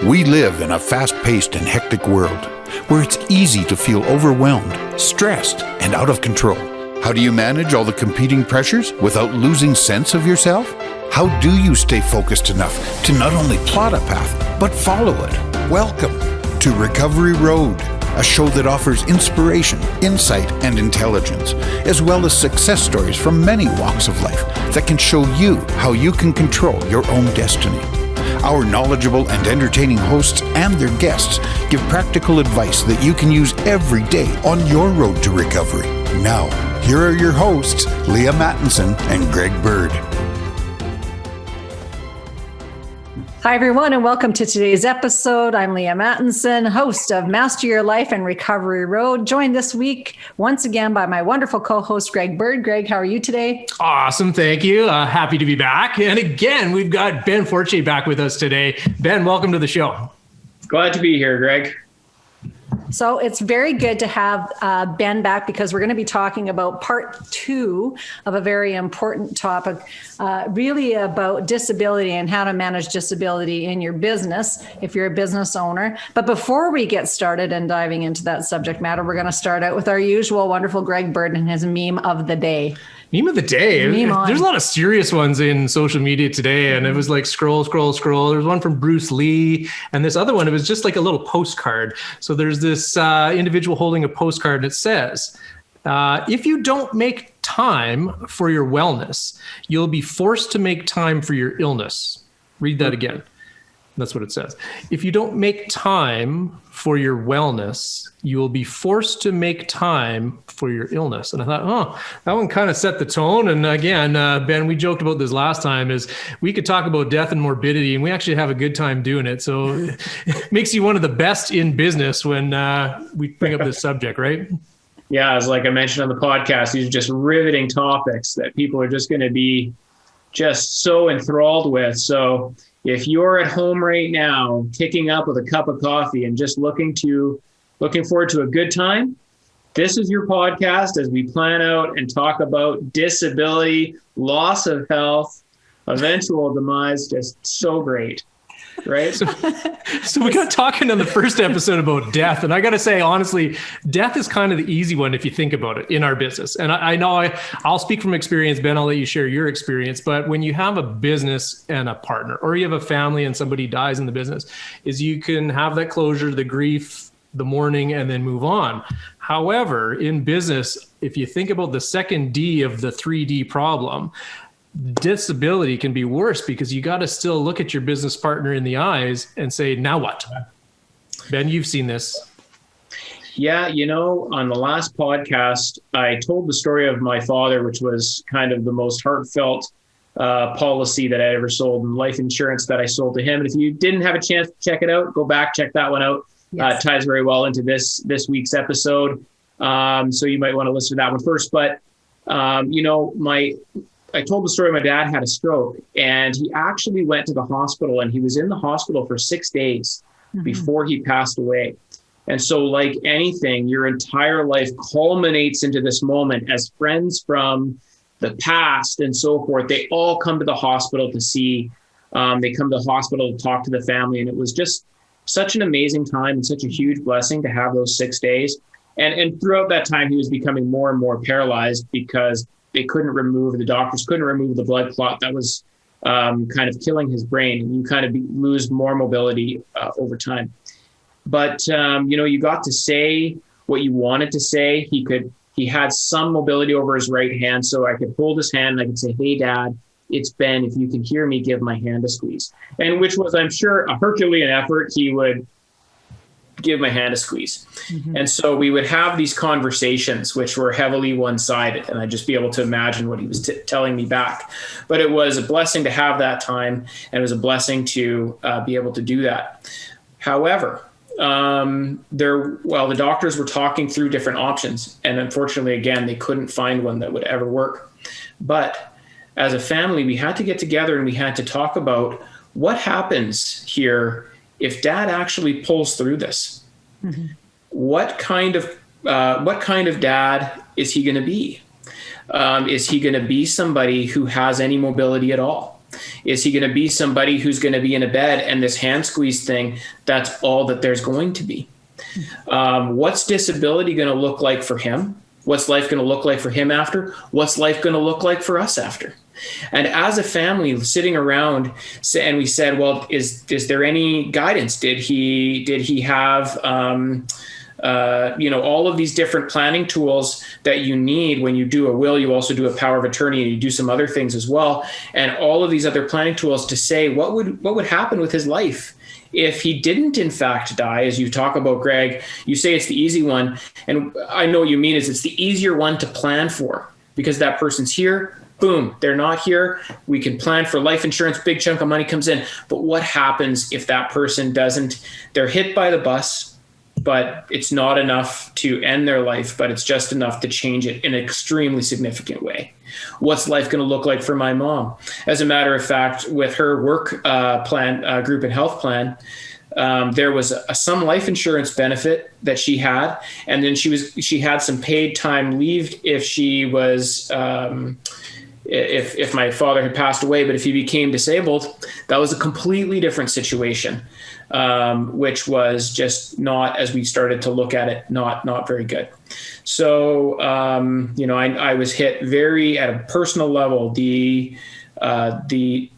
We live in a fast-paced and hectic world where it's easy to feel overwhelmed, stressed, and out of control. How do you manage all the competing pressures without losing sense of yourself? How do you stay focused enough to not only plot a path, but follow it? Welcome to Recovery Road, a show that offers inspiration, insight, and intelligence, as well as success stories from many walks of life that can show you how you can control your own destiny. Our knowledgeable and entertaining hosts and their guests give practical advice that you can use every day on your road to recovery. Now, here are your hosts, Leaha Mattinson and Greg Bird. Hi, everyone, and welcome to today's episode. I'm Leaha Mattinson, host of Master Your Life and Recovery Road, joined this week once again by my wonderful co-host, Greg Bird. Greg, how are you today? Awesome. Thank you. Happy to be back. And again, we've got Ben Fortier back with us today. Ben, welcome to the show. Glad to be here, Greg. So it's very good to have Ben back because we're going to be talking about part 2 of a very important topic, really about disability and how to manage disability in your business if you're a business owner. But before we get started and diving into that subject matter, we're going to start out with our usual wonderful Greg Bird and his meme of the day. Meme of the day. There's a lot of serious ones in social media today. And it was like scroll. There's one from Bruce Lee. And this other one, it was just like a little postcard. So there's this individual holding a postcard and it says, if you don't make time for your wellness, you'll be forced to make time for your illness. Read that again. That's what it says. If you don't make time for your wellness, you will be forced to make time for your illness. And I thought, that one kind of set the tone. And again, Ben, we joked about this last time, is we could talk about death and morbidity, and we actually have a good time doing it. So it makes you one of the best in business when we bring up this subject, right? Yeah, as like I mentioned on the podcast, these are just riveting topics that people are just going to be just so enthralled with. So if you're at home right now, kicking up with a cup of coffee and just looking forward to a good time, this is your podcast as we plan out and talk about disability, loss of health, eventual demise. Just so great, right? So we got talking on the first episode about death. And I got to say, honestly, death is kind of the easy one if you think about it in our business. And I know I'll speak from experience, Ben, I'll let you share your experience. But when you have a business and a partner, or you have a family and somebody dies in the business, is you can have that closure, the grief, the mourning, and then move on. However, in business, if you think about the second D of the 3D problem, disability can be worse because you got to still look at your business partner in the eyes and say, now what? Ben, you've seen this. Yeah, on the last podcast, I told the story of my father, which was kind of the most heartfelt policy that I ever sold, and life insurance that I sold to him. And if you didn't have a chance to check it out, go back, check that one out. Yes. Ties very well into this week's episode. So you might want to listen to that one first. But, I told the story, my dad had a stroke, and he actually went to the hospital, and he was in the hospital for 6 days before he passed away. And so like anything, your entire life culminates into this moment as friends from the past and so forth. They all come to the hospital to see, they come to the hospital to talk to the family. And it was just such an amazing time and such a huge blessing to have those 6 days. And throughout that time, he was becoming more and more paralyzed because the doctors couldn't remove the blood clot that was kind of killing his brain. And you kind of lose more mobility over time. But, you got to say what you wanted to say. He had some mobility over his right hand, so I could hold his hand and I could say, "Hey, Dad, it's Ben. If you can hear me, give my hand a squeeze." And which was, I'm sure, a Herculean effort. He would give my hand a squeeze. Mm-hmm. And so we would have these conversations, which were heavily one-sided. And I'd just be able to imagine what he was telling me back. But it was a blessing to have that time. And it was a blessing to be able to do that. However, the doctors were talking through different options. And unfortunately, again, they couldn't find one that would ever work. But as a family, we had to get together and we had to talk about what happens here if Dad actually pulls through this. Mm-hmm. What kind of dad is he going to be? Is he going to be somebody who has any mobility at all? Is he going to be somebody who's going to be in a bed and this hand squeeze thing, that's all that there's going to be? What's disability going to look like for him? What's life going to look like for him after? What's life going to look like for us after? And as a family sitting around, and we said, well, is there any guidance? Did he have, all of these different planning tools that you need when you do a will? You also do a power of attorney, and you do some other things as well. And all of these other planning tools to say what would happen with his life if he didn't in fact die. As you talk about, Greg, you say it's the easy one. And I know what you mean is it's the easier one to plan for, because that person's here. Boom, they're not here. We can plan for life insurance, big chunk of money comes in. But what happens if that person doesn't? They're hit by the bus, but it's not enough to end their life, but it's just enough to change it in an extremely significant way. What's life going to look like for my mom? As a matter of fact, with her work plan, group and health plan, there was some life insurance benefit that she had, and then she had some paid time leave if she was if my father had passed away. But if he became disabled, that was a completely different situation, which was just not, as we started to look at it, not very good. So, I was hit very at a personal level, the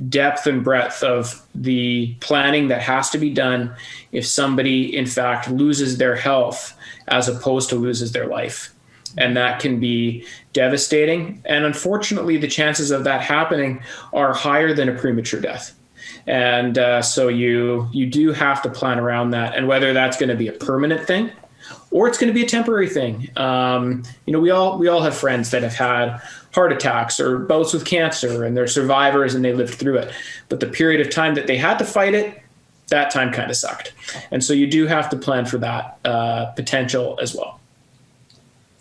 depth and breadth of the planning that has to be done if somebody in fact loses their health as opposed to loses their life. And that can be devastating. And unfortunately, the chances of that happening are higher than a premature death. And so you do have to plan around that. And whether that's going to be a permanent thing or it's going to be a temporary thing. We all have friends that have had heart attacks or bouts with cancer, and they're survivors and they lived through it. But the period of time that they had to fight it, that time kind of sucked. And so you do have to plan for that potential as well.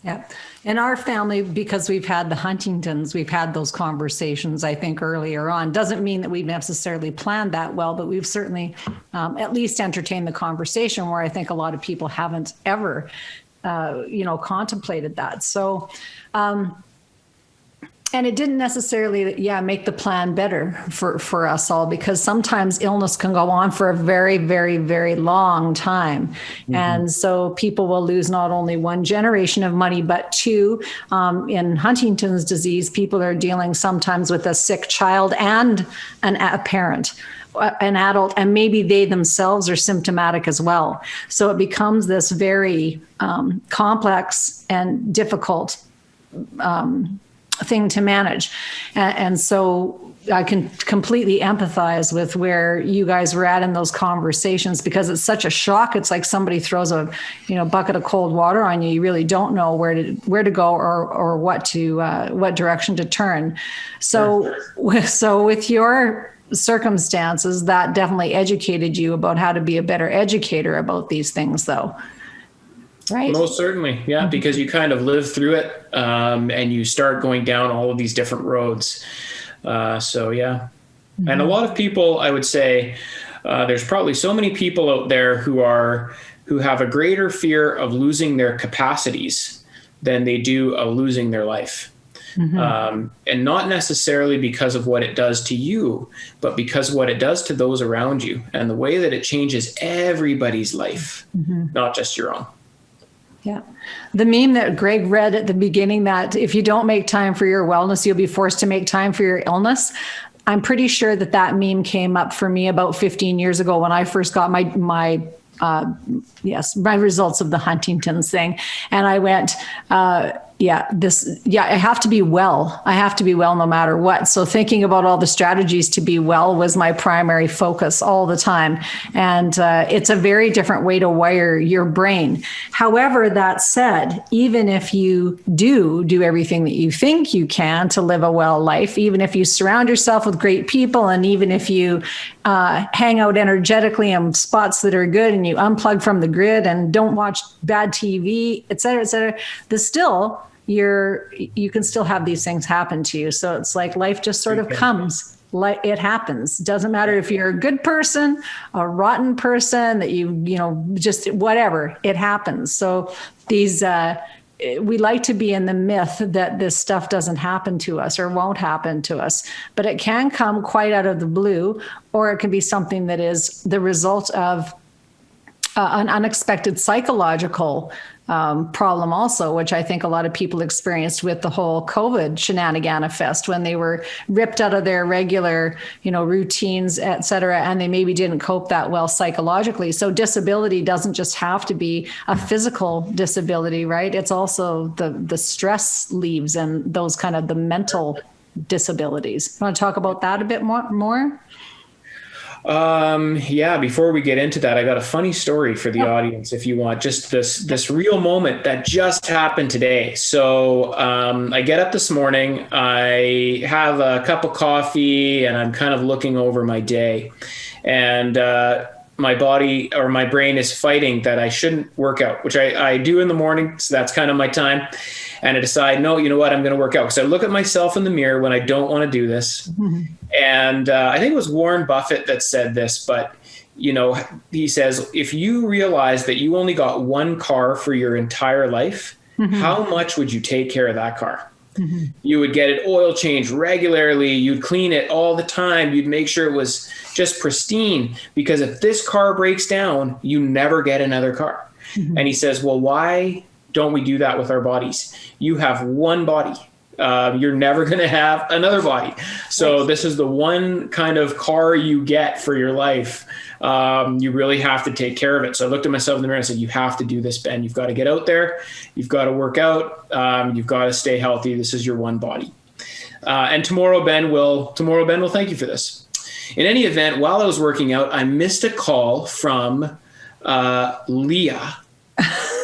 Yeah. In our family, because we've had the Huntingtons, we've had those conversations, I think, earlier on. Doesn't mean that we've necessarily planned that well, but we've certainly at least entertained the conversation, where I think a lot of people haven't ever, contemplated that. So, and it didn't necessarily, make the plan better for us all, because sometimes illness can go on for a very, very, very long time. Mm-hmm. And so people will lose not only one generation of money, but two. In Huntington's disease, people are dealing sometimes with a sick child and a parent, an adult, and maybe they themselves are symptomatic as well. So it becomes this very complex and difficult thing to manage. And so I can completely empathize with where you guys were at in those conversations, because it's such a shock. It's like somebody throws a bucket of cold water on you. You really don't know where to go or what direction to turn. So with your circumstances, that definitely educated you about how to be a better educator about these things, though. Right. Most certainly. Yeah. Mm-hmm. Because you kind of live through it, and you start going down all of these different roads. Mm-hmm. And a lot of people, I would say, there's probably so many people out there who have a greater fear of losing their capacities than they do of losing their life. Mm-hmm. And not necessarily because of what it does to you, but because of what it does to those around you and the way that it changes everybody's life, mm-hmm. not just your own. Yeah. The meme that Greg read at the beginning, that if you don't make time for your wellness, you'll be forced to make time for your illness. I'm pretty sure that meme came up for me about 15 years ago when I first got my results of the Huntington's thing. And I went, I have to be well. I have to be well no matter what. So thinking about all the strategies to be well was my primary focus all the time. And it's a very different way to wire your brain. However, that said, even if you do everything that you think you can to live a well life, even if you surround yourself with great people, and even if you hang out energetically in spots that are good, and you unplug from the grid and don't watch bad TV, et cetera, you can still have these things happen to you. So it's like life just sort of comes. Like it happens. Doesn't matter if you're a good person, a rotten person, that just whatever, it happens. So these we like to be in the myth that this stuff doesn't happen to us or won't happen to us, but it can come quite out of the blue, or it can be something that is the result of an unexpected psychological problem also, which I think a lot of people experienced with the whole COVID shenanigan fest, when they were ripped out of their regular, routines, et cetera, and they maybe didn't cope that well psychologically. So disability doesn't just have to be a physical disability, right? It's also the stress leaves and those kind of the mental disabilities. You want to talk about that a bit more? Yeah, before we get into that, I got a funny story for the audience, if you want, just this real moment that just happened today. So, I get up this morning, I have a cup of coffee, and I'm kind of looking over my day, and, my body or my brain is fighting that I shouldn't work out, which I do in the morning. So that's kind of my time. And I decide, no, you know what, I'm going to work out. Because I look at myself in the mirror when I don't want to do this. Mm-hmm. And I think it was Warren Buffett that said this, but he says, if you realize that you only got one car for your entire life, mm-hmm. how much would you take care of that car? Mm-hmm. You would get it oil changed regularly. You'd clean it all the time. You'd make sure it was just pristine, because if this car breaks down, you never get another car. Mm-hmm. And he says, well, why don't we do that with our bodies? You have one body. You're never going to have another body. So this is the one kind of car you get for your life. You really have to take care of it. So I looked at myself in the mirror and said, you have to do this, Ben. You've got to get out there. You've got to work out. You've got to stay healthy. This is your one body. And tomorrow Ben will thank you for this. In any event, while I was working out, I missed a call from Leaha,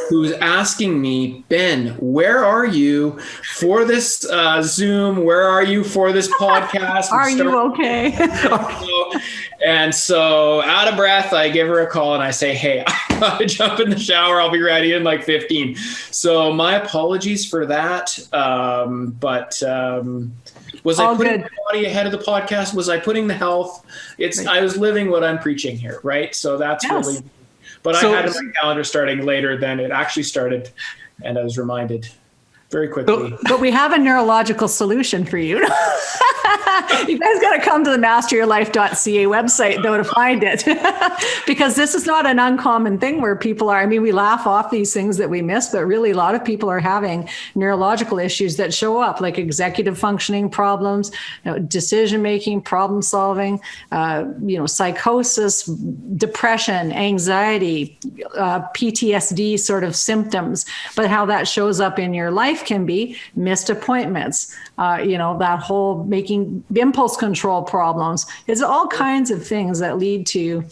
who was asking me, Ben, where are you for this Zoom? Where are you for this podcast? Are you okay? And so out of breath, I give her a call and I say, hey, I got to jump in the shower. I'll be ready in like 15. So my apologies for that. Was I putting the body ahead of the podcast? Was I putting the health? I was living what I'm preaching here, right? So that's really... But I had my calendar starting later than it actually started, and I was reminded very quickly. But we have a neurological solution for you. You guys got to come to the masteryourlife.ca website, though, to find it. Because this is not an uncommon thing where people are, we laugh off these things that we miss, but really a lot of people are having neurological issues that show up, like executive functioning problems, decision-making, problem solving, psychosis, depression, anxiety, PTSD sort of symptoms. But how that shows up in your life can be missed appointments, that whole making impulse control problems. It's all kinds of things that lead to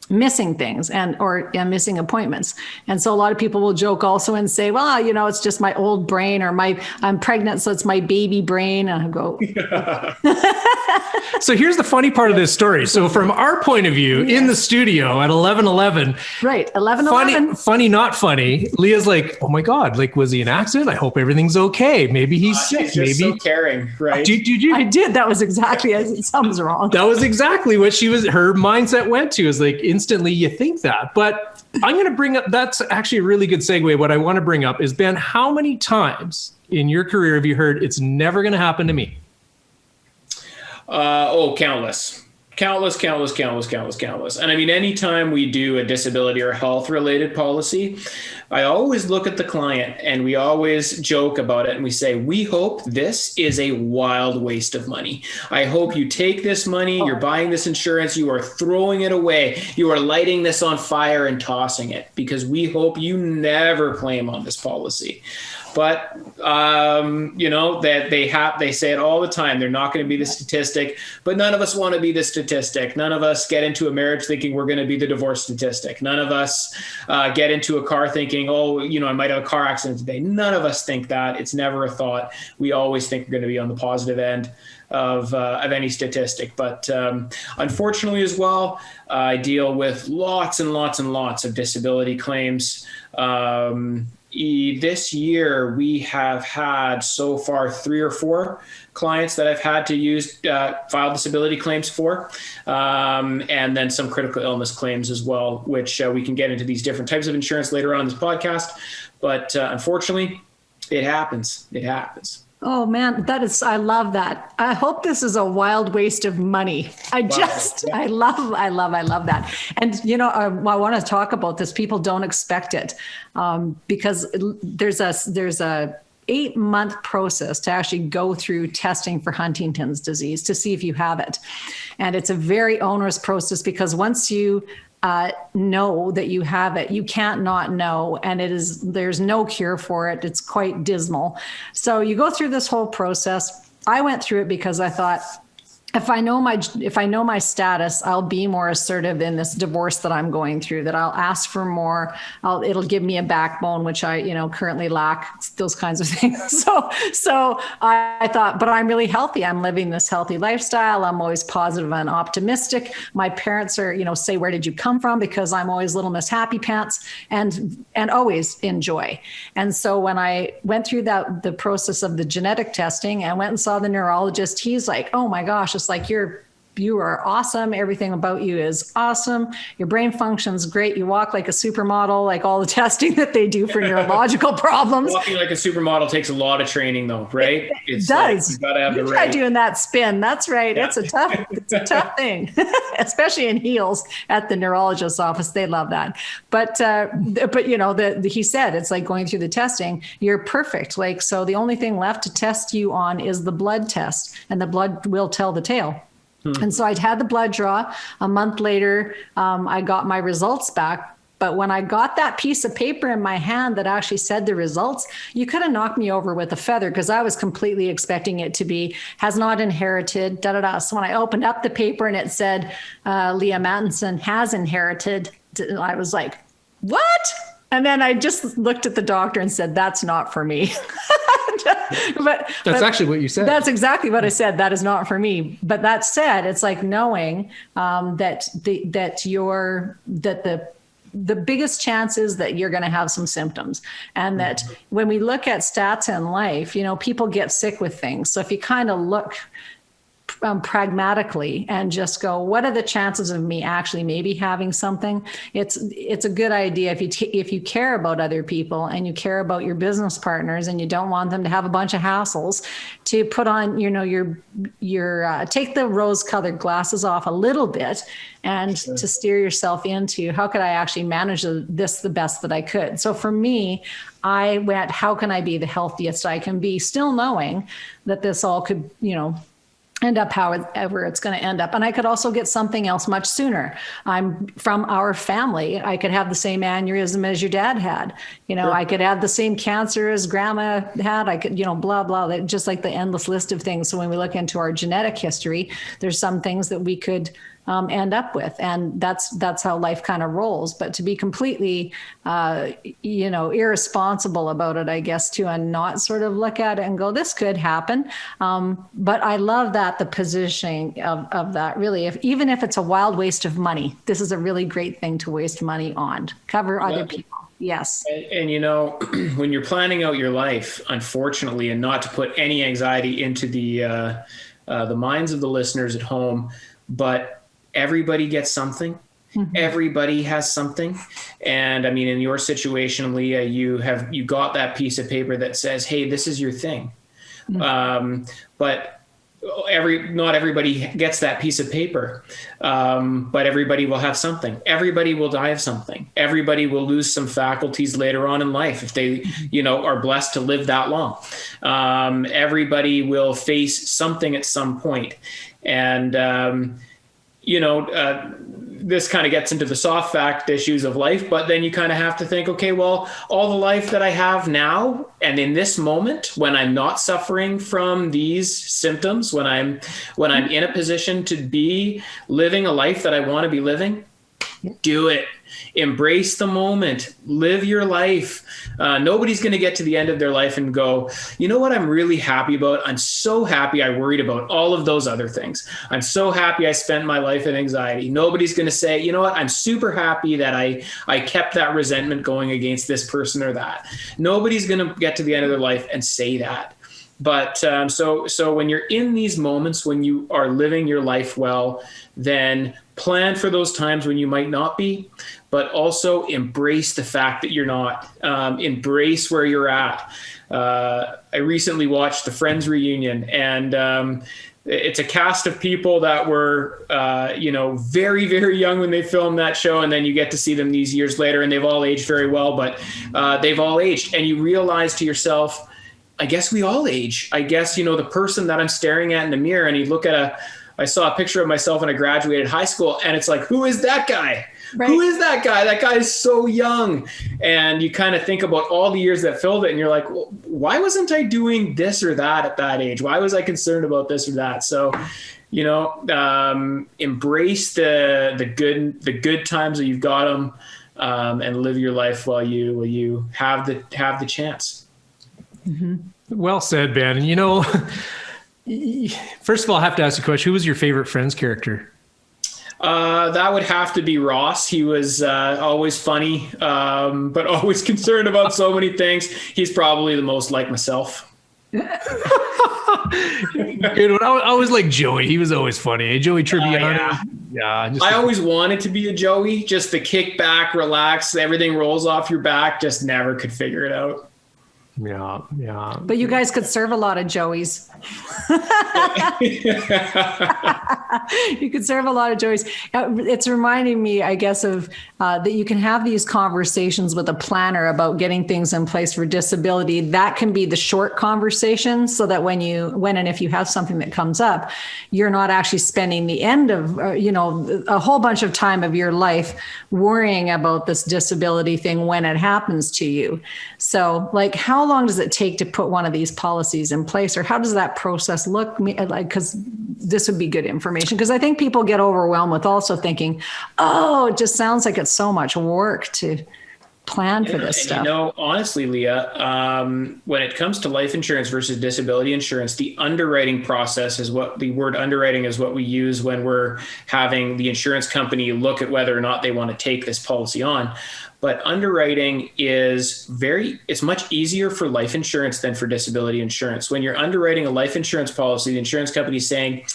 missing things or missing appointments. And so a lot of people will joke also and say, well, it's just my old brain, or I'm pregnant, so it's my baby brain. And I go, So here's the funny part of this story. So from our point of view, in the studio at 11:11, right, 11:11. Funny, not funny. Leah's like, oh my God, was he an accident? I hope everything's okay. Maybe he's sick. Maybe so caring, right? Did you? I did. That was exactly something's wrong. That was exactly what her mindset went to. Is like instantly you think that. But I'm going to bring up. That's actually a really good segue. What I want to bring up is, Ben, how many times in your career have you heard it's never going to happen to me? Countless. And anytime we do a disability or health related policy, I always look at the client and we always joke about it. And we say, we hope this is a wild waste of money. I hope you take this money, you're buying this insurance, you are throwing it away. You are lighting this on fire and tossing it, because we hope you never claim on this policy. But, that they say it all the time. They're not going to be the statistic, but none of us want to be the statistic. None of us get into a marriage thinking we're going to be the divorce statistic. None of us get into a car thinking, I might have a car accident today. None of us think that. It's never a thought. We always think we're going to be on the positive end of any statistic. But unfortunately as well, I deal with lots and lots and lots of disability claims. this year we have had so far 3 or 4 clients that I've had to use file disability claims for, and then some critical illness claims as well, which we can get into these different types of insurance later on in this podcast. But unfortunately, it happens. It happens. Oh man, I love that. I hope this is a wild waste of money. I love that. And, I want to talk about this. People don't expect it because there's a 8-month process to actually go through testing for Huntington's disease to see if you have it. And it's a very onerous process because once you know that you have it, you can't not know, and there's no cure for it. It's quite dismal. So you go through this whole process. I went through it because I thought, if I know my status, I'll be more assertive in this divorce that I'm going through, that I'll ask for more. It'll give me a backbone, which I, currently lack, those kinds of things. So I thought, but I'm really healthy. I'm living this healthy lifestyle. I'm always positive and optimistic. My parents are, say, where did you come from? Because I'm always Little Miss Happy Pants and always enjoy. And so when I went through the process of the genetic testing and went and saw the neurologist, he's like, oh my gosh, it's like you are awesome. Everything about you is awesome. Your brain functions great. You walk like a supermodel, like all the testing that they do for neurological problems. Walking like a supermodel takes a lot of training though, right? It does. You gotta have you the try right. Doing that spin. That's right. Yeah. It's a tough thing, especially in heels at the neurologist's office. They love that. But he said, it's like going through the testing. You're perfect. Like, so the only thing left to test you on is the blood test, and the blood will tell the tale. And so I'd had the blood draw. A month later, I got my results back. But when I got that piece of paper in my hand that actually said the results, you could have knocked me over with a feather because I was completely expecting it to be, has not inherited, So when I opened up the paper and it said, Leaha Mattinson has inherited, I was like, what? And then I just looked at the doctor and said, that's not for me. But that's actually what you said. That's exactly what I said. That is not for me. But that said, it's like knowing that the biggest chance is that you're going to have some symptoms. And that when we look at stats in life, people get sick with things. So if you kind of look pragmatically and just go, what are the chances of me actually maybe having something? It's a good idea if you care about other people and you care about your business partners and you don't want them to have a bunch of hassles, to put on, your take the rose-colored glasses off a little bit and to steer yourself into, how could I actually manage this the best that I could? So for me, I went, how can I be the healthiest I can be, still knowing that this all could, end up however it's going to end up. And I could also get something else much sooner. I'm from our family. I could have the same aneurysm as your dad had. Sure. I could have the same cancer as grandma had. I could, blah, blah, just like the endless list of things. So when we look into our genetic history, there's some things that we could end up with. And that's how life kind of rolls. But to be completely, irresponsible about it, I guess, too, and not sort of look at it and go, this could happen. But I love that the positioning of that, really, even if it's a wild waste of money, this is a really great thing to waste money on. Cover other people. Yes. And when you're planning out your life, unfortunately, and not to put any anxiety into the minds of the listeners at home, but everybody gets something. Mm-hmm. Everybody has something. And I mean, in your situation, Leaha, you got that piece of paper that says, hey, this is your thing. Mm-hmm. But not everybody gets that piece of paper. But everybody will have something. Everybody will die of something. Everybody will lose some faculties later on in life if they, are blessed to live that long. Everybody will face something at some point. And, this kind of gets into the soft fact issues of life, but then you kind of have to think, okay, well, all the life that I have now and in this moment, when I'm not suffering from these symptoms, when I'm in a position to be living a life that I want to be living, do it. Embrace the moment. Live your life. Nobody's going to get to the end of their life and go, you know what I'm really happy about? I'm so happy I worried about all of those other things. I'm so happy I spent my life in anxiety. Nobody's going to say, you know what, I'm super happy that I kept that resentment going against this person or that. Nobody's going to get to the end of their life and say that. But so when you're in these moments, when you are living your life well, then plan for those times when you might not be, but also embrace the fact that you're not. Embrace where you're at. I recently watched the Friends reunion, and it's a cast of people that were, very, very young when they filmed that show. And then you get to see them these years later, and they've all aged very well, but they've all aged. And you realize to yourself, I guess we all age. I guess, the person that I'm staring at in the mirror, and you look at I saw a picture of myself when I graduated high school, and it's like, who is that guy? Right. Who is that guy? That guy is so young. And you kind of think about all the years that filled it, and you're like, well, why wasn't I doing this or that at that age? Why was I concerned about this or that? So, embrace the good times that you've got them, and live your life while you have the chance. Mm-hmm. Well said, Ben. And first of all, I have to ask you a question. Who was your favorite Friends character? That would have to be Ross. He was always funny, but always concerned about so many things. He's probably the most like myself. Good one. I was like Joey. He was always funny. Joey Tribbiani. I always wanted to be a Joey, just to kick back, relax, everything rolls off your back. Just never could figure it out. Yeah. But you guys could serve a lot of Joeys. You could serve a lot of Joeys. It's reminding me, I guess, of that you can have these conversations with a planner about getting things in place for disability. That can be the short conversation, so that when and if you have something that comes up, you're not actually spending the end of, a whole bunch of time of your life worrying about this disability thing when it happens to you. So, like, how long does it take to put one of these policies in place, or how does that process look? Because this would be good information, because I think people get overwhelmed with also thinking, oh, it just sounds like it's so much work to plan for this stuff. Honestly, Leah, when it comes to life insurance versus disability insurance, the underwriting process is the word underwriting is what we use when we're having the insurance company look at whether or not they want to take this policy on. But underwriting it's much easier for life insurance than for disability insurance. When you're underwriting a life insurance policy, the insurance company is saying,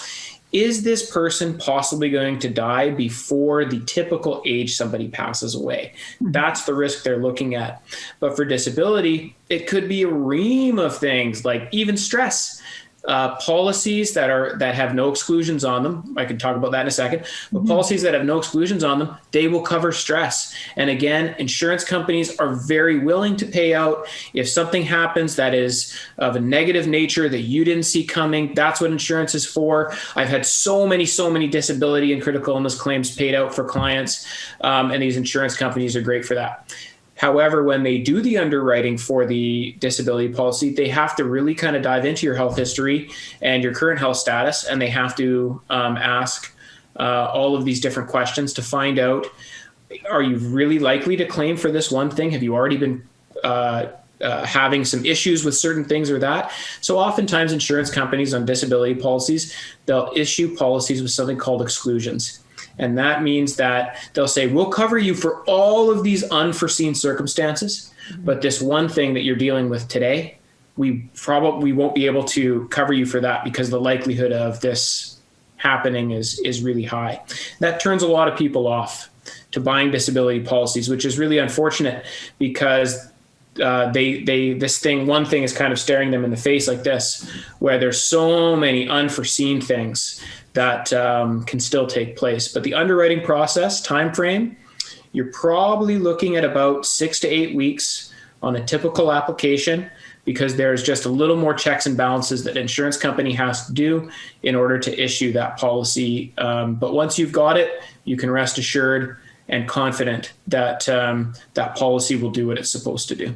is this person possibly going to die before the typical age somebody passes away? Mm-hmm. That's the risk they're looking at. But for disability, it could be a ream of things, like even stress. Policies that have no exclusions on them. I can talk about that in a second. But mm-hmm. Policies that have no exclusions on them, they will cover stress. And again, insurance companies are very willing to pay out if something happens that is of a negative nature that you didn't see coming. That's what insurance is for. I've had so many disability and critical illness claims paid out for clients, and these insurance companies are great for that. However, when they do the underwriting for the disability policy, they have to really kind of dive into your health history and your current health status, and they have to ask all of these different questions to find out, are you really likely to claim for this one thing? Have you already been having some issues with certain things or that? So oftentimes insurance companies on disability policies, they'll issue policies with something called exclusions. And that means that they'll say, we'll cover you for all of these unforeseen circumstances, but this one thing that you're dealing with today, we won't be able to cover you for that because the likelihood of this happening is really high. That turns a lot of people off to buying disability policies, which is really unfortunate, because one thing is kind of staring them in the face like this, where there's so many unforeseen things that can still take place. But the underwriting process, time frame, you're probably looking at about 6 to 8 weeks on a typical application, because there's just a little more checks and balances that an insurance company has to do in order to issue that policy. But once you've got it, you can rest assured and confident that that policy will do what it's supposed to do.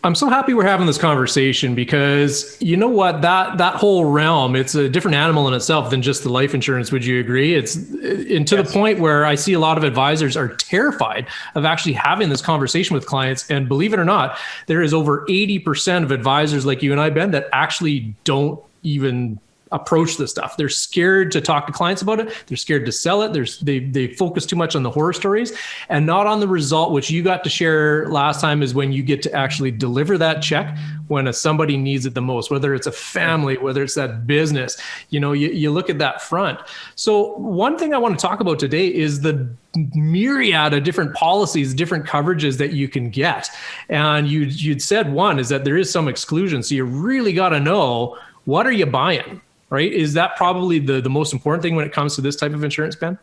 I'm so happy we're having this conversation because you know what, that whole realm, it's a different animal in itself than just the life insurance. Would you agree? It's and to the point where I see a lot of advisors are terrified of actually having this conversation with clients. And believe it or not, there is over 80% of advisors like you and I, Ben, that actually don't even approach this stuff. They're scared to talk to clients about it. They're scared to sell it. They focus too much on the horror stories and not on the result, which you got to share last time, is when you get to actually deliver that check when somebody needs it the most, whether it's a family, whether it's that business. You look at that front. So one thing I want to talk about today is the myriad of different policies, different coverages that you can get. And you'd said one is that there is some exclusion. So you really got to know, what are you buying? Right? Is that probably the most important thing when it comes to this type of insurance, Ben?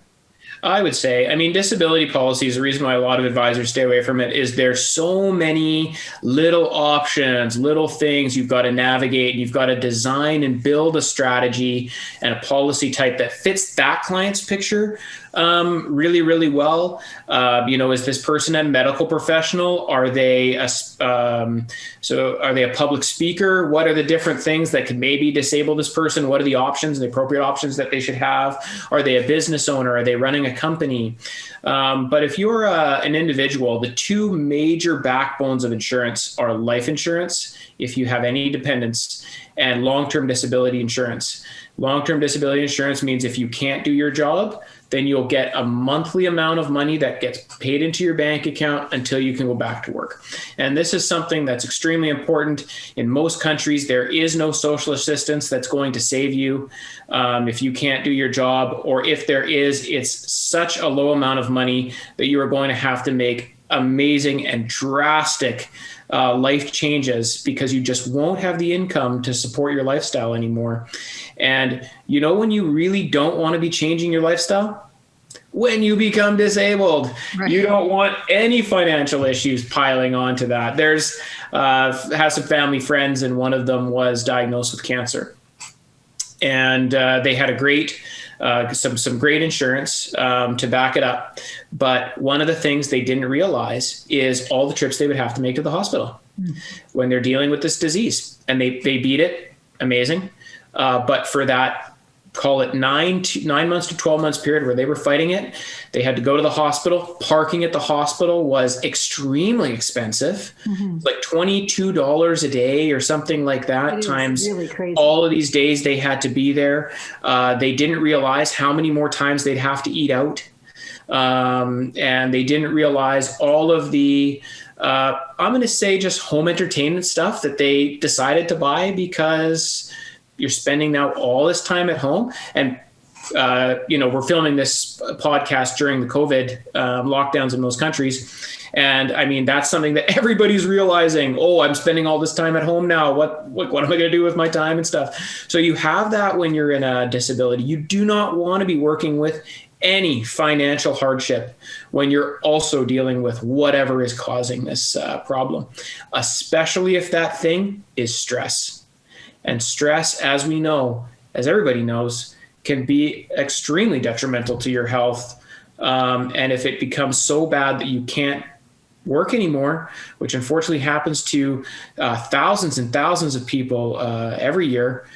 I would say, disability policies, the reason why a lot of advisors stay away from it is there's so many little options, little things you've got to navigate. You've got to design and build a strategy and a policy type that fits that client's picture really, really well. Is this person a medical professional? Are they are they a public speaker? What are the different things that could maybe disable this person? What are the options, the appropriate options that they should have? Are they a business owner? Are they running a company? But if you're an individual, the two major backbones of insurance are life insurance, if you have any dependents, and long-term disability insurance. Long-term disability insurance means if you can't do your job, then you'll get a monthly amount of money that gets paid into your bank account until you can go back to work. And this is something that's extremely important. In most countries, there is no social assistance that's going to save you if you can't do your job, or if there is, it's such a low amount of money that you are going to have to make amazing and drastic life changes because you just won't have the income to support your lifestyle anymore. And when you really don't want to be changing your lifestyle? When you become disabled. Right. You don't want any financial issues piling onto that. There's have some family friends, and one of them was diagnosed with cancer. And they had a great some great insurance to back it up. But one of the things they didn't realize is all the trips they would have to make to the hospital when they're dealing with this disease. And they beat it. Amazing. But for that, call it 9 months to 12 months period where they were fighting it, they had to go to the hospital. Parking at the hospital was extremely expensive, like $22 a day or something like that, times really crazy. All of these days they had to be there. They didn't realize how many more times they'd have to eat out. And they didn't realize all of the, I'm going to say just home entertainment stuff that they decided to buy because you're spending now all this time at home. And, we're filming this podcast during the COVID lockdowns in most countries. And that's something that everybody's realizing. Oh, I'm spending all this time at home now. What am I going to do with my time and stuff? So you have that when you're in a disability. You do not want to be working with any financial hardship when you're also dealing with whatever is causing this problem, especially if that thing is stress. And stress, as we know, as everybody knows, can be extremely detrimental to your health. And if it becomes so bad that you can't work anymore, which unfortunately happens to thousands and thousands of people every year,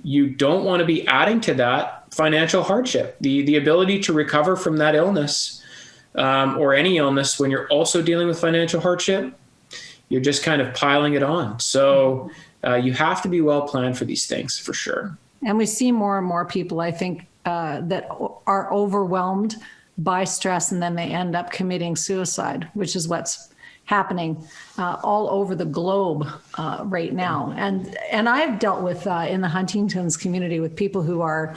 you don't want to be adding to that financial hardship. The ability to recover from that illness or any illness when you're also dealing with financial hardship, you're just kind of piling it on. So you have to be well planned for these things, for sure. And we see more and more people, I think, that are overwhelmed by stress, and then they end up committing suicide, which is what's happening all over the globe right now. And I've dealt with in the Huntington's community with people who are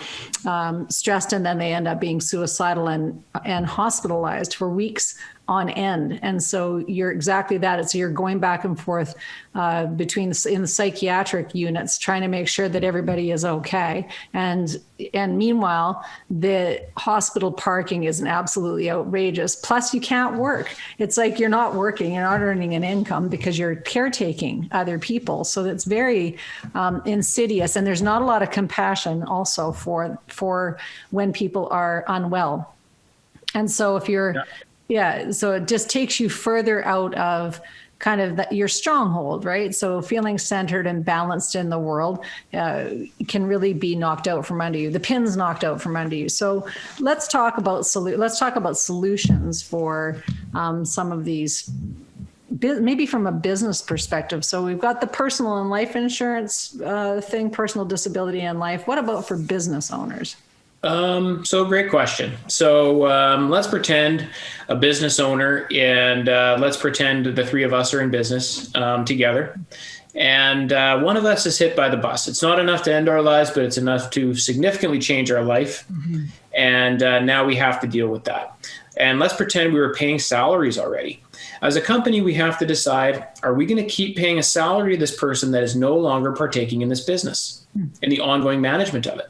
stressed, and then they end up being suicidal and hospitalized for weeks on end. And so you're exactly that. It's you're going back and forth in the psychiatric units, trying to make sure that everybody is okay. And meanwhile, the hospital parking is absolutely outrageous. Plus, you can't work. It's like you're not working, you're not earning an income because you're caretaking other people. So that's very insidious. And there's not a lot of compassion also for when people are unwell. And so if you're so it just takes you further out of kind of your stronghold, right? So feeling centered and balanced in the world can really be knocked out from under you. The pin's knocked out from under you. So let's talk about solutions for some of these, maybe from a business perspective. So we've got the personal and life insurance thing, personal disability and life. What about for business owners? So great question. So let's pretend a business owner, and let's pretend the three of us are in business together. And one of us is hit by the bus. It's not enough to end our lives, but it's enough to significantly change our life. Mm-hmm. And now we have to deal with that. And let's pretend we were paying salaries already. As a company, we have to decide, are we going to keep paying a salary to this person that is no longer partaking in this business and the ongoing management of it?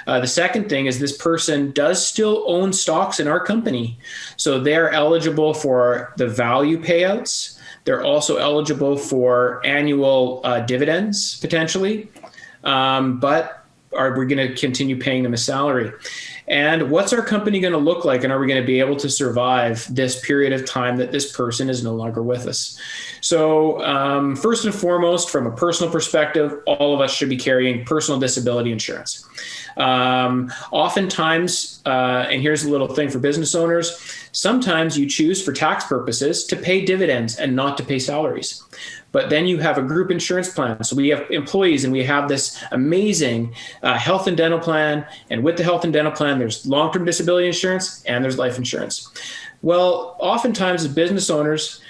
The second thing is this person does still own stocks in our company. So they're eligible for the value payouts. They're also eligible for annual dividends, potentially. But are we going to continue paying them a salary? And what's our company going to look like? And are we going to be able to survive this period of time that this person is no longer with us? So first and foremost, from a personal perspective, all of us should be carrying personal disability insurance. Oftentimes, and here's a little thing for business owners, sometimes you choose for tax purposes to pay dividends and not to pay salaries. But then you have a group insurance plan. So we have employees and we have this amazing health and dental plan. And with the health and dental plan, there's long-term disability insurance and there's life insurance. Well, oftentimes as business owners,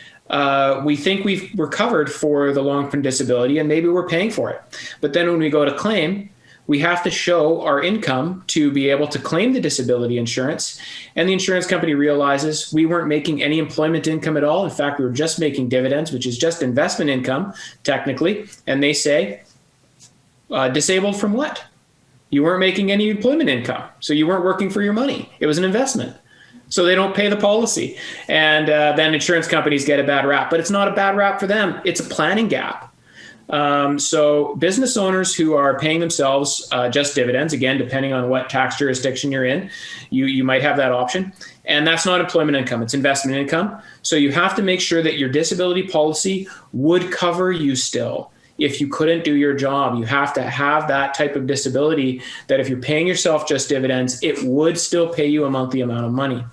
we think we're covered for the long-term disability and maybe we're paying for it. But then when we go to claim, we have to show our income to be able to claim the disability insurance. And the insurance company realizes we weren't making any employment income at all. In fact, we were just making dividends, which is just investment income, technically. And they say, disabled from what? You weren't making any employment income. So you weren't working for your money. It was an investment. So they don't pay the policy. And then insurance companies get a bad rap. But it's not a bad rap for them. It's a planning gap. So business owners who are paying themselves just dividends, again, depending on what tax jurisdiction you're in, you might have that option. And that's not employment income, it's investment income. So you have to make sure that your disability policy would cover you still. If you couldn't do your job, you have to have that type of disability that if you're paying yourself just dividends, it would still pay you a monthly amount of money.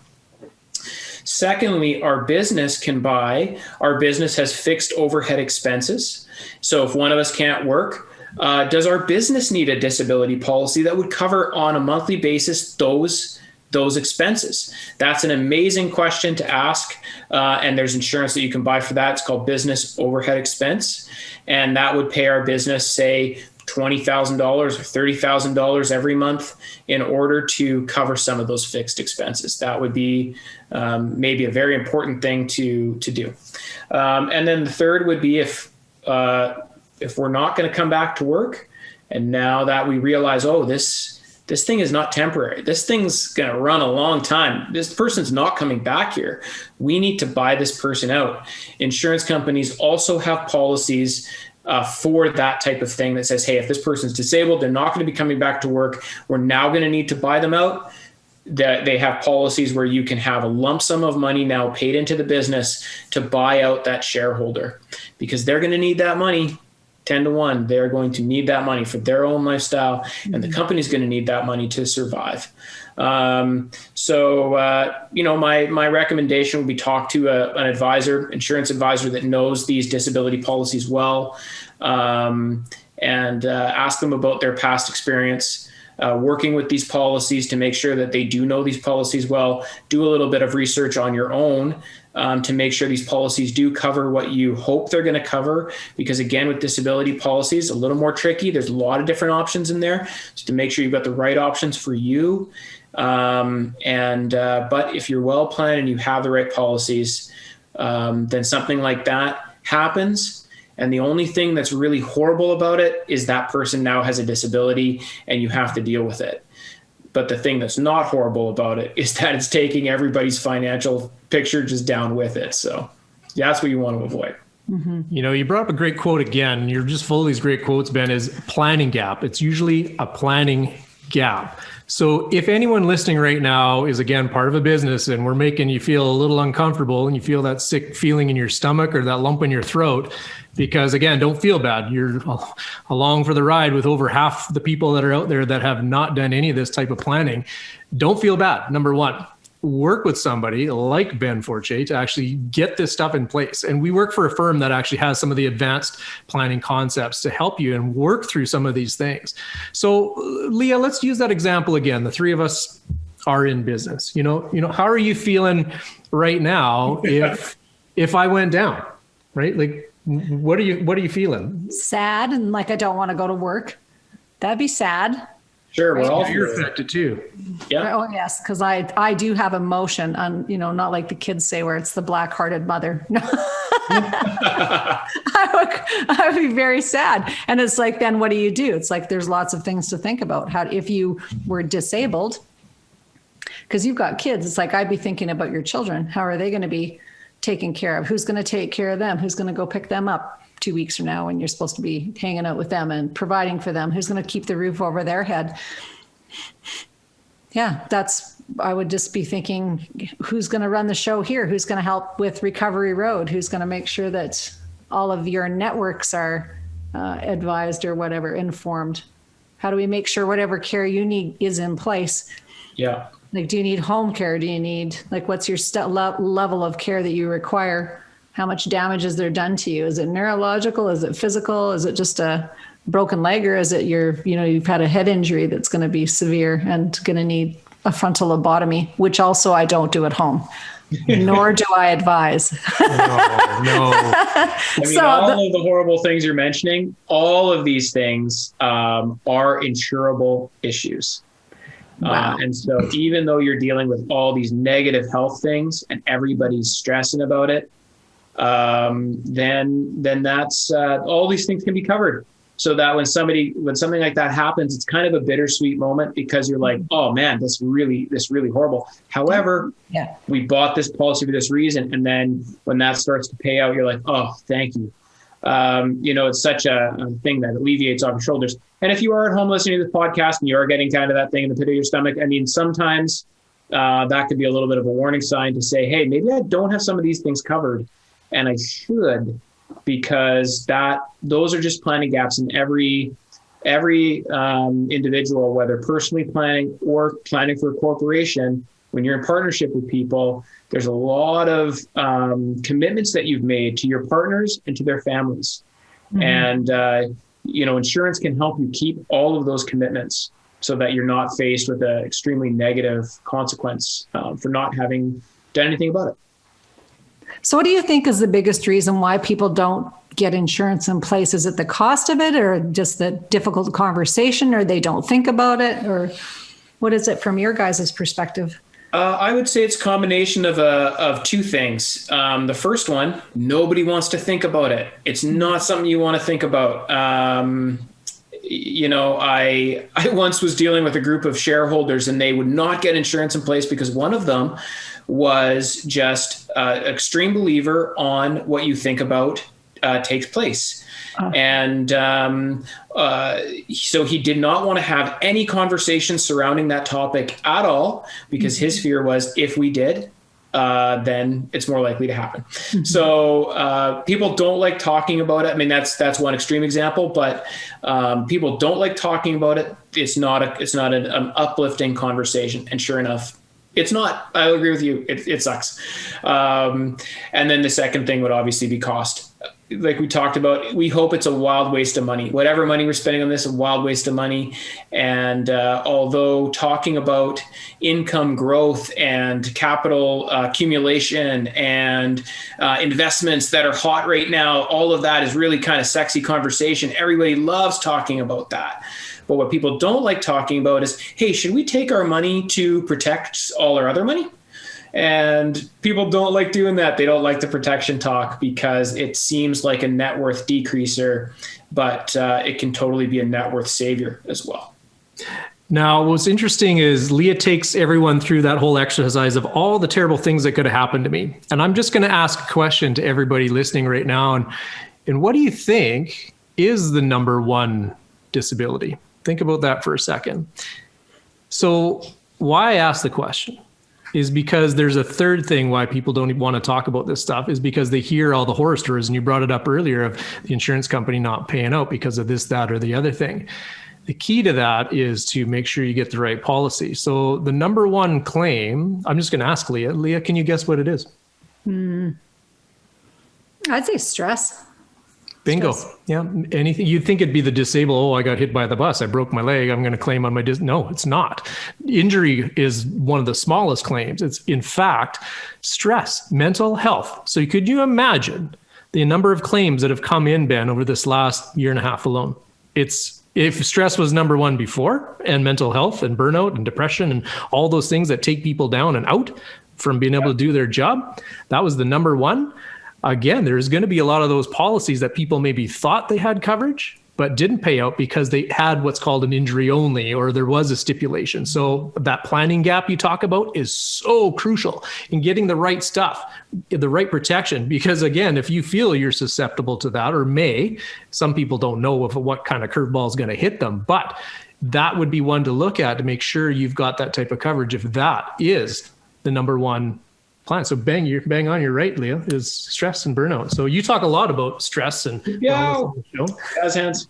Secondly, our business has fixed overhead expenses. So if one of us can't work, does our business need a disability policy that would cover on a monthly basis those expenses? That's an amazing question to ask. And there's insurance that you can buy for that. It's called business overhead expense. And that would pay our business, say, $20,000 or $30,000 every month in order to cover some of those fixed expenses. That would be maybe a very important thing to do. And then the third would be if we're not going to come back to work, and now that we realize, oh, this thing is not temporary. This thing's going to run a long time. This person's not coming back here. We need to buy this person out. Insurance companies also have policies for that type of thing that says, hey, if this person's disabled, they're not going to be coming back to work. We're now going to need to buy them out. That they have policies where you can have a lump sum of money now paid into the business to buy out that shareholder, because they're going to need that money 10 to 1. They're going to need that money for their own lifestyle, and the company's going to need that money to survive. My recommendation would be talk to an advisor, insurance advisor that knows these disability policies well, and ask them about their past experience working with these policies to make sure that they do know these policies well. Do a little bit of research on your own to make sure these policies do cover what you hope they're going to cover. Because again, with disability policies, a little more tricky. There's a lot of different options in there, so to make sure you've got the right options for you. But if you're well planned and you have the right policies, then something like that happens. And the only thing that's really horrible about it is that person now has a disability and you have to deal with it. But the thing that's not horrible about it is that it's taking everybody's financial picture just down with it. So that's what you want to avoid. Mm-hmm. You brought up a great quote again. You're just full of these great quotes, Ben, is planning gap. It's usually a planning gap. So if anyone listening right now is, again, part of a business and we're making you feel a little uncomfortable and you feel that sick feeling in your stomach or that lump in your throat, because again, don't feel bad. You're along for the ride with over half the people that are out there that have not done any of this type of planning. Don't feel bad. Number one, work with somebody like Ben Fortier to actually get this stuff in place. And we work for a firm that actually has some of the advanced planning concepts to help you and work through some of these things. So Leaha, let's use that example again. The three of us are in business. You know, how are you feeling right now if I went down, right? Like, what are you feeling? Sad and like I don't want to go to work. That'd be sad. Sure, we're all You're affected too. Yeah. Oh yes, because I do have emotion, on, not like the kids say where it's the black-hearted mother. No. I would be very sad, and it's like, then what do you do? It's like there's lots of things to think about. How if you were disabled, because you've got kids, it's like I'd be thinking about your children. How are they going to be taken care of? Who's going to take care of them? Who's going to go pick them up 2 weeks from now when you're supposed to be hanging out with them and providing for them? Who's going to keep the roof over their head? Yeah, I would just be thinking, who's going to run the show here? Who's going to help with Recovery Road? Who's going to make sure that all of your networks are advised or whatever, informed? How do we make sure whatever care you need is in place? Yeah. Like, do you need home care? Do you need, like, what's your level of care that you require? How much damage is there done to you? Is it neurological? Is it physical? Is it just a broken leg, or is it you've had a head injury that's going to be severe and going to need a frontal lobotomy, which also I don't do at home, nor do I advise. No. I mean, all of the horrible things you're mentioning, all of these things are insurable issues. Wow. And so even though you're dealing with all these negative health things and everybody's stressing about it, then that's all these things can be covered. So that when something like that happens, it's kind of a bittersweet moment because you're like, oh man, this really horrible. However, we bought this policy for this reason. And then when that starts to pay out, you're like, oh, thank you. It's such a thing that alleviates off your shoulders. And if you are at home listening to this podcast and you are getting kind of that thing in the pit of your stomach, I mean, sometimes that could be a little bit of a warning sign to say, hey, maybe I don't have some of these things covered and I should, because those are just planning gaps in every individual, whether personally planning or planning for a corporation. When you're in partnership with people, there's a lot of commitments that you've made to your partners and to their families. Mm-hmm. And, insurance can help you keep all of those commitments so that you're not faced with an extremely negative consequence for not having done anything about it. So what do you think is the biggest reason why people don't get insurance in place? Is it the cost of it, or just the difficult conversation, or they don't think about it, or what is it from your guys' perspective? I would say it's a combination of two things. The first one, nobody wants to think about it. It's not something you want to think about. I once was dealing with a group of shareholders and they would not get insurance in place because one of them was just an extreme believer on what you think about takes place. And so he did not want to have any conversation surrounding that topic at all, because his fear was if we did, then it's more likely to happen. So people don't like talking about it. I mean, that's one extreme example, but people don't like talking about it. It's not an uplifting conversation. And sure enough, it's not. I agree with you. It sucks. And then the second thing would obviously be cost. Like we talked about, we hope it's a wild waste of money. Whatever money we're spending on this, a wild waste of money. And although talking about income growth and capital accumulation and investments that are hot right now, all of that is really kind of sexy conversation. Everybody loves talking about that. But what people don't like talking about is, hey, should we take our money to protect all our other money? And people don't like doing that. They don't like the protection talk because it seems like a net worth decreaser, but it can totally be a net worth savior as well. Now, what's interesting is Leaha takes everyone through that whole exercise of all the terrible things that could have happened to me. And I'm just going to ask a question to everybody listening right now. And what do you think is the number one disability? Think about that for a second. So why I asked the question is because there's a third thing why people don't want to talk about this stuff is because they hear all the horror stories. And you brought it up earlier of the insurance company not paying out because of this, that, or the other thing. The key to that is to make sure you get the right policy. So the number one claim, I'm just going to ask Leaha. Leaha, can you guess what it is? I'd say stress. Bingo. Stress. Yeah. Anything you'd think it'd be the disabled. Oh, I got hit by the bus. I broke my leg. I'm going to claim on my no, it's not. Injury is one of the smallest claims. It's in fact stress, mental health. So could you imagine the number of claims that have come in, Ben, over this last year and a half alone? If stress was number one before, and mental health and burnout and depression and all those things that take people down and out from being able to do their job, that was the number one. Again, there's going to be a lot of those policies that people maybe thought they had coverage, but didn't pay out because they had what's called an injury only, or there was a stipulation. So that planning gap you talk about is so crucial in getting the right stuff, the right protection. Because again, if you feel you're susceptible to that, or some people don't know what kind of curveball is going to hit them, but that would be one to look at to make sure you've got that type of coverage if that is the number one plan. So you're bang on, you're right, Leaha, is stress and burnout. So you talk a lot about stress and on the show. As hands.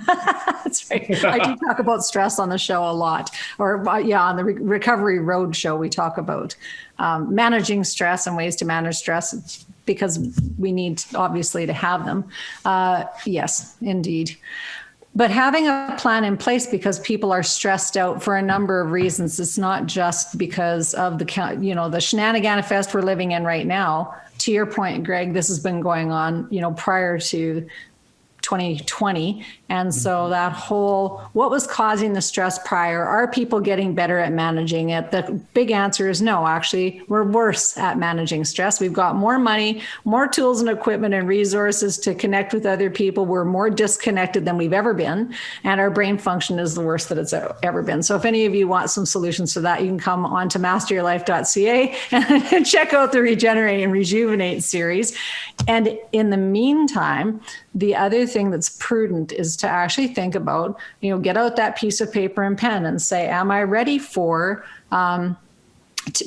That's right. I do talk about stress on the show a lot, or on the Recovery Road show, we talk about managing stress and ways to manage stress because we need obviously to have them. Yes, indeed. But having a plan in place because people are stressed out for a number of reasons. It's not just because of the shenanigan fest we're living in right now. To your point, Greg, this has been going on, prior to 2020. And so that what was causing the stress prior? Are people getting better at managing it? The big answer is no, actually, we're worse at managing stress. We've got more money, more tools and equipment and resources to connect with other people. We're more disconnected than we've ever been. And our brain function is the worst that it's ever been. So if any of you want some solutions to that, you can come on to masteryourlife.ca and check out the Regenerate and Rejuvenate series. And in the meantime, the other thing that's prudent is to actually think about, get out that piece of paper and pen and say, am I ready for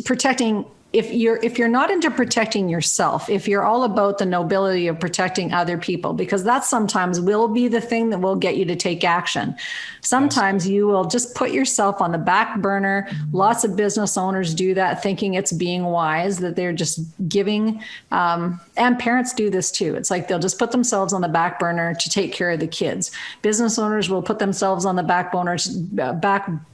protecting? If you're not into protecting yourself, if you're all about the nobility of protecting other people, because that sometimes will be the thing that will get you to take action. Sometimes you will just put yourself on the back burner. Lots of business owners do that, thinking it's being wise, that they're just giving, and parents do this too. It's like they'll just put themselves on the back burner to take care of the kids. Business owners will put themselves on the back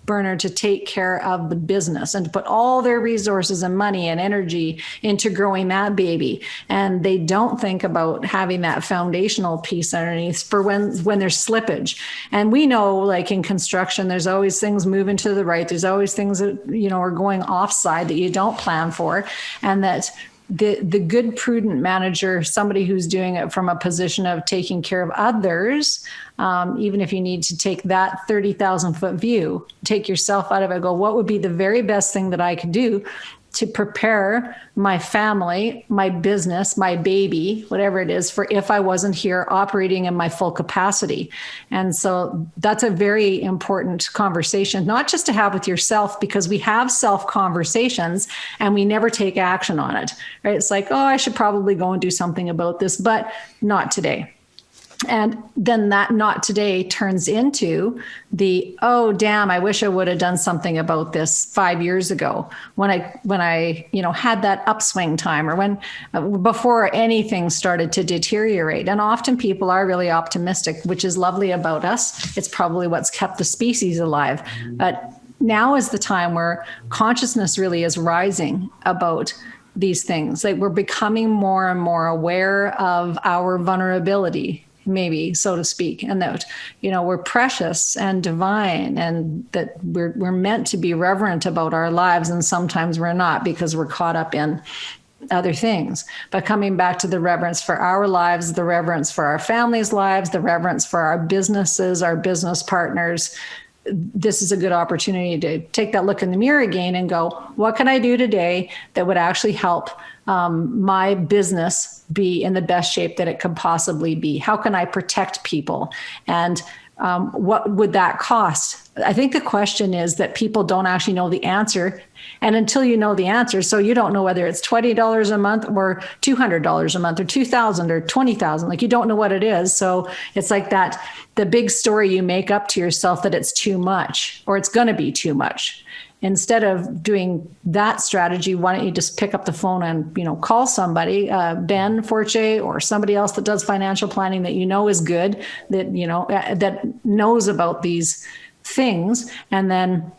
burner to take care of the business and to put all their resources and money and energy into growing that baby. And they don't think about having that foundational piece underneath for when there's slippage. And we know, like in construction, there's always things moving to the right. There's always things that, are going offside that you don't plan for. And that the good, prudent manager, somebody who's doing it from a position of taking care of others, even if you need to take that 30,000 foot view, take yourself out of it, go, what would be the very best thing that I could do to prepare my family, my business, my baby, whatever it is, for if I wasn't here operating in my full capacity. And so that's a very important conversation, not just to have with yourself, because we have self conversations and we never take action on it, right? It's like, I should probably go and do something about this, but not today. And then that not today turns into the, damn, I wish I would have done something about this 5 years ago when I had that upswing time, or before anything started to deteriorate. And often people are really optimistic, which is lovely about us. It's probably what's kept the species alive. But now is the time where consciousness really is rising about these things. Like we're becoming more and more aware of our vulnerability, maybe, so to speak, and that, we're precious and divine, and that we're meant to be reverent about our lives. And sometimes we're not, because we're caught up in other things. But coming back to the reverence for our lives, the reverence for our families' lives, the reverence for our businesses, our business partners, this is a good opportunity to take that look in the mirror again and go, what can I do today that would actually help my business be in the best shape that it could possibly be? How can I protect people? And what would that cost? I think the question is that people don't actually know the answer. And until you know the answer, so you don't know whether it's $20 a month or $200 a month or $2,000 or $20,000, like you don't know what it is. So it's like that, the big story you make up to yourself that it's too much or it's going to be too much. Instead of doing that strategy, why don't you just pick up the phone and, call somebody, Ben Fortier or somebody else that does financial planning that is good, that, that knows about these things, and then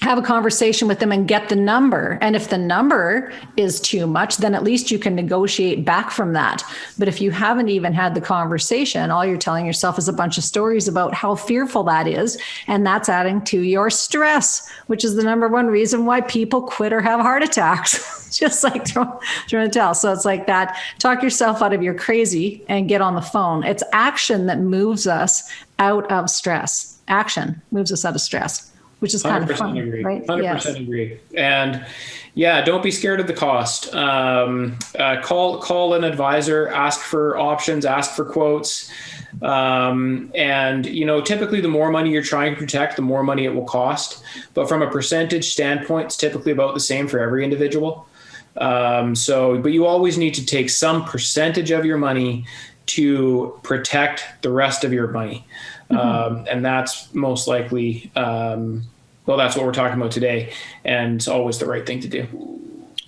have a conversation with them and get the number. And if the number is too much, then at least you can negotiate back from that. But if you haven't even had the conversation, all you're telling yourself is a bunch of stories about how fearful that is. And that's adding to your stress, which is the number one reason why people quit or have heart attacks. Just like trying to tell. So it's like that. Talk yourself out of your crazy and get on the phone. It's action that moves us out of stress. Action moves us out of stress, which is kind of fun, agree. right? 100% agree. And yeah, don't be scared of the cost. Call an advisor, ask for options, ask for quotes. And typically the more money you're trying to protect, the more money it will cost. But from a percentage standpoint, it's typically about the same for every individual. But you always need to take some percentage of your money to protect the rest of your money. And that's most likely, that's what we're talking about today. And it's always the right thing to do.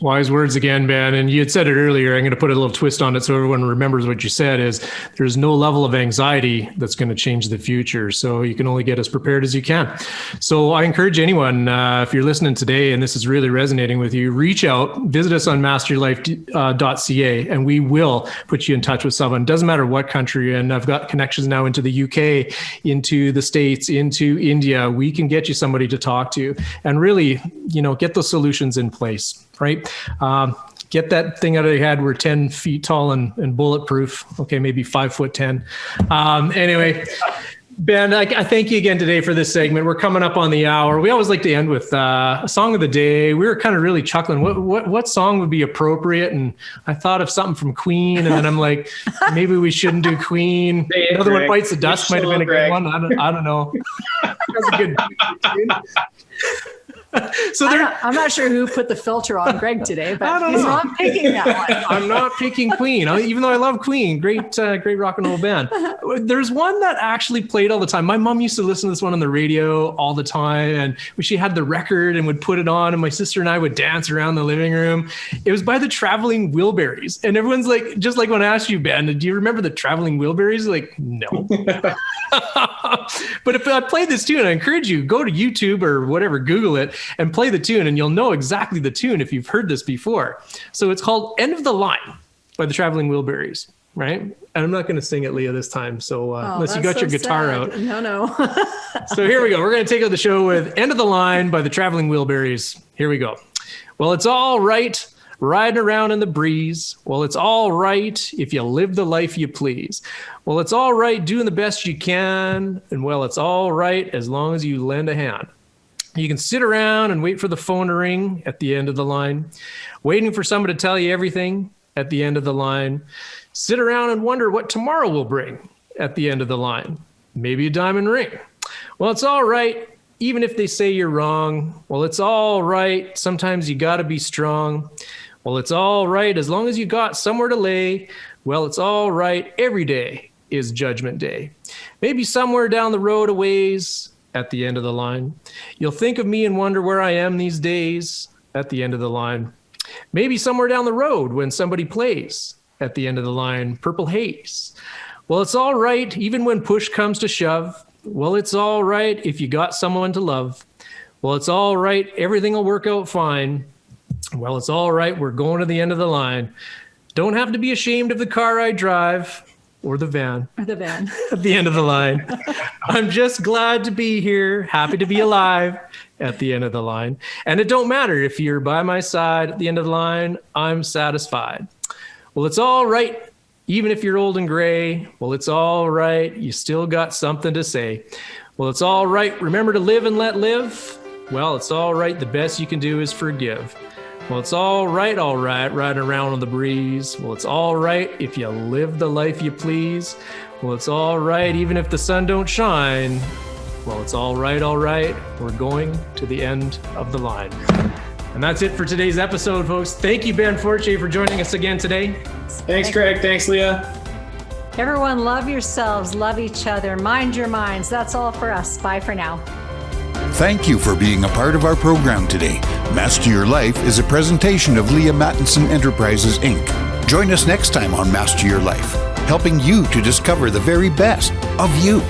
Wise words again, Ben. And you had said it earlier. I'm going to put a little twist on it so everyone remembers what you said is there's no level of anxiety that's going to change the future. So you can only get as prepared as you can. So I encourage anyone, if you're listening today and this is really resonating with you, reach out, visit us on masteryourlife.ca, and we will put you in touch with someone. Doesn't matter what country. And I've got connections now into the UK, into the States, into India. We can get you somebody to talk to and really, get those solutions in place. Right? Get that thing out of your head. We're 10 feet tall and bulletproof. Okay, maybe 5'10". Anyway, Ben, I thank you again today for this segment. We're coming up on the hour. We always like to end with a song of the day. We were kind of really chuckling. What song would be appropriate? And I thought of something from Queen, and then I'm like, maybe we shouldn't do Queen. Another one, Bites the Dust, might have been a good one. I don't know. That's a good tune. So I'm not sure who put the filter on Greg today, but he's not picking that one. I'm not picking Queen, even though I love Queen. Great rock and roll band. There's one that actually played all the time. My mom used to listen to this one on the radio all the time, and she had the record and would put it on, and my sister and I would dance around the living room. It was by the Traveling Wilburys, and everyone's like, just like when I asked you, Ben, do you remember the Traveling Wilburys? Like, no. But if I play this tune, I encourage you, go to YouTube or whatever, Google it, and play the tune, and you'll know exactly the tune if you've heard this before. So it's called End of the Line by the Traveling Wilburys, right? And I'm not going to sing it, Leaha, this time. So unless you got your guitar out. No. So here we go. We're going to take out the show with End of the Line by the Traveling Wilburys. Here we go. Well, it's all right riding around in the breeze. Well, it's all right if you live the life you please. Well, it's all right doing the best you can. And well, it's all right as long as you lend a hand. You can sit around and wait for the phone to ring at the end of the line, waiting for someone to tell you everything at the end of the line. Sit around and wonder what tomorrow will bring at the end of the line. Maybe a diamond ring. Well, it's all right, even if they say you're wrong. Well, it's all right. Sometimes you got to be strong. Well, it's all right as long as you got somewhere to lay. Well, it's all right. Every day is Judgment Day. Maybe somewhere down the road a ways. At the end of the line, you'll think of me and wonder where I am these days at the end of the line. Maybe somewhere down the road when somebody plays at the end of the line, Purple Haze. Well, it's all right, even when push comes to shove. Well, it's all right if you got someone to love. Well, it's all right, everything will work out fine. Well, it's all right, we're going to the end of the line. Don't have to be ashamed of the car I drive. Or the van. At the end of the line. I'm just glad to be here, happy to be alive at the end of the line. And it don't matter if you're by my side at the end of the line, I'm satisfied. Well, it's all right, even if you're old and gray. Well, it's all right, you still got something to say. Well, it's all right, remember to live and let live. Well, it's all right, the best you can do is forgive. Well, it's all right, riding around on the breeze. Well, it's all right if you live the life you please. Well, it's all right even if the sun don't shine. Well, it's all right, we're going to the end of the line. And that's it for today's episode, folks. Thank you, Ben Fortier, for joining us again today. Thanks, Craig. Thanks, Leah. Everyone, love yourselves, love each other, mind your minds. That's all for us. Bye for now. Thank you for being a part of our program today. Master Your Life is a presentation of Leaha Mattinson Enterprises, Inc. Join us next time on Master Your Life, helping you to discover the very best of you.